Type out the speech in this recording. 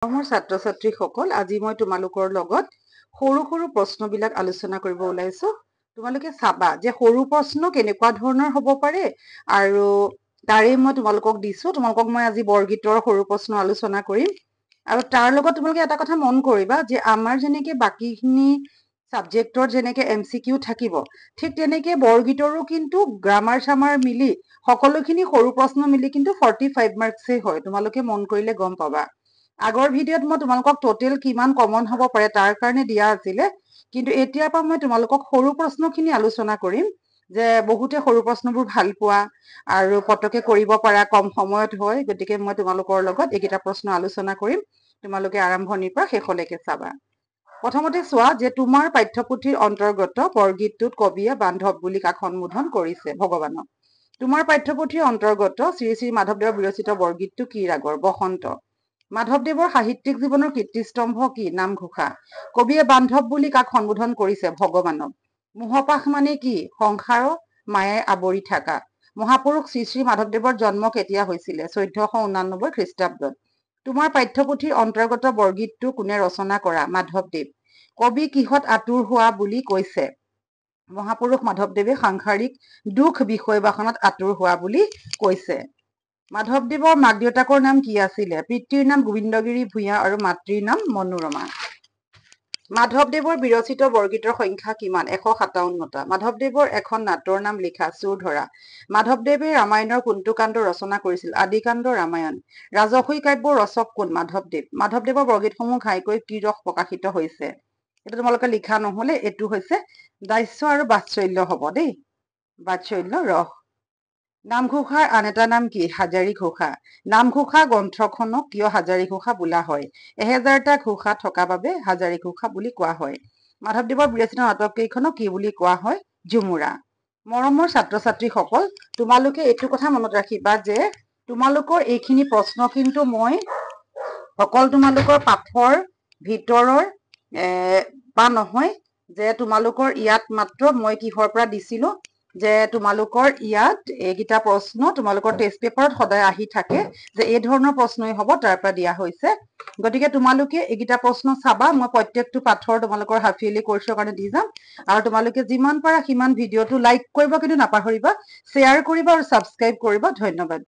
মোৰ ছাত্ৰ ছাত্ৰীসকল আজি মই তোমালোকৰ লগত সৰু সৰু প্ৰশ্নবিলাক আলোচনা কৰিব ওলাইছো। তোমালোকে চাবা যে সৰু প্ৰশ্ন কেনেকুৱা ধৰণৰ হ'ব পাৰে আৰু তাৰে মই তোমালোকক দিছো। তোমালোকক মই আজি বৰগীতৰ সৰু প্ৰশ্ন আলোচনা কৰিম আৰু তাৰ লগত তোমালোকে এটা কথা মন কৰিবা যে আমাৰ যেনেকে বাকীখিনি সাবজেক্টৰ যেনেকে MCQ থাকিব, ঠিক তেনেকে বৰগীতৰো কিন্তু গ্ৰামাৰ চামাৰ মিলি সকলোখিনি সৰু প্ৰশ্ন মিলি কিন্তু 45 মাৰ্কসে হয়। তোমালোকে মন কৰিলে গম পাবা। আগৰ ভিডিঅ'ত মই তোমালোকক টোটেল কিমান কমন হ'ব পাৰে তাৰ কাৰণে দিয়া আছিলে, কিন্তু এতিয়াৰ পৰা মই তোমালোকক সৰু প্ৰশ্নখিনি আলোচনা কৰিম যে বহুতে সৰু প্ৰশ্নবোৰ ভাল পোৱা আৰু পটকে কৰিব পাৰা, কম সময়ত হয়। গতিকে মই তোমালোকৰ লগত এইকেইটা প্ৰশ্ন আলোচনা কৰিম। তোমালোকে আৰম্ভণিৰ পৰা শেষলৈকে চাবা। প্ৰথমতে চোৱা যে তোমাৰ পাঠ্যপুথিৰ অন্তৰ্গত বৰগীতটোত কবিয়ে বান্ধৱ বুলি কাক সম্বোধন কৰিছে? ভগৱানক। তোমাৰ পাঠ্যপুথিৰ অন্তৰ্গত শ্ৰী শ্ৰী মাধৱদেৱৰ বিৰচিত বৰগীতটো কি ৰাগৰ? বসন্ত। মাধৱদেৱৰ সাহিত্যিক জীৱনৰ কীৰ্তিস্তম্ভ কি? নামঘোষা। কবিয়ে বান্ধৱ বুলি কাক সম্বোধন কৰিছে? ভগৱানক। মোহপাশ মানে কি? সংসাৰ মায়াই আৱৰি থকা। মহাপুৰুষ শ্ৰী শ্ৰী মাধৱদেৱৰ জন্ম কেতিয়া হৈছিলে? 1489 খ্ৰীষ্টাব্দত। তোমাৰ পাঠ্যপুথিৰ অন্তৰ্গত বৰগীতটো কোনে ৰচনা কৰা? মাধৱদেৱ। কবি কিহত আতুৰ হোৱা বুলি কৈছে? মহাপুৰুষ মাধৱদেৱে সাংসাৰিক দুখ বিষয়বাসনত আতুৰ হোৱা বুলি কৈছে। মাধৱদেৱৰ মাক দেউতাকৰ নাম কি আছিলে? পিতৃৰ নাম গোবিন্দগিৰি ভূঞা আৰু মাতৃৰ নাম মনোৰমা। মাধৱদেৱৰ বিৰচিত বৰগীতৰ সংখ্যা কিমান? 157টা। মাধৱদেৱৰ এখন নাটৰ নাম লিখা। চোৰধৰা। মাধৱদেৱে ৰামায়ণৰ কোনটো কাণ্ড ৰচনা কৰিছিল? আদিকাণ্ড ৰামায়ণ। ৰাজসী কাব্যৰ ৰচক কোন? মাধৱদেৱ। মাধৱদেৱৰ বৰগীতসমূহ ঘাইকৈ কি ৰস প্ৰকাশিত হৈছে? এইটো তোমালোকে লিখা নহলে, এইটো হৈছে দাস্য আৰু বাৎসল্য হব দেই। বাৎসল্য ৰস। নামঘোষাৰ আন এটা নাম কি? হাজাৰী ঘোষা। নামঘোষা গ্ৰন্থখনক কিয় হাজাৰী ঘোষা বোলা হয়? 1000টা ঘোষা থকা বাবে হাজাৰী ঘোষা বুলি কোৱা হয়। মাধৱদেৱৰ বিৰচিত নাটক কেইখনক কি বুলি কোৱা হয়? ঝুমুৰা। মৰমৰ ছাত্ৰ ছাত্ৰীসকল, তোমালোকে এইটো কথা মনত ৰাখিবা যে তোমালোকৰ এইখিনি প্ৰশ্ন কিন্তু মই অকল তোমালোকৰ পাঠৰ ভিতৰৰ বা নহয় যে তোমালোকৰ ইয়াত মাত্ৰ মই কিহৰ পৰা দিছিলো যে তোমালোকৰ ইয়াত এইকেইটা প্ৰশ্ন তোমালোকৰ টেষ্ট পেপাৰত সদায় আহি থাকে যে এই ধৰণৰ প্ৰশ্নই হ'ব, তাৰ পৰা দিয়া হৈছে। গতিকে তোমালোকে এইকেইটা প্ৰশ্ন চাবা। মই প্ৰত্যেকটো পাঠৰ তোমালোকৰ হাফ ইয়াৰলি কোৰ্চৰ কাৰণে দি যাম আৰু তোমালোকে যিমান পাৰা সিমান ভিডিঅ'টো লাইক কৰিব কিন্তু নাপাহৰিবা, শ্বেয়াৰ কৰিবা আৰু ছাবস্ক্ৰাইব কৰিবা। ধন্যবাদ।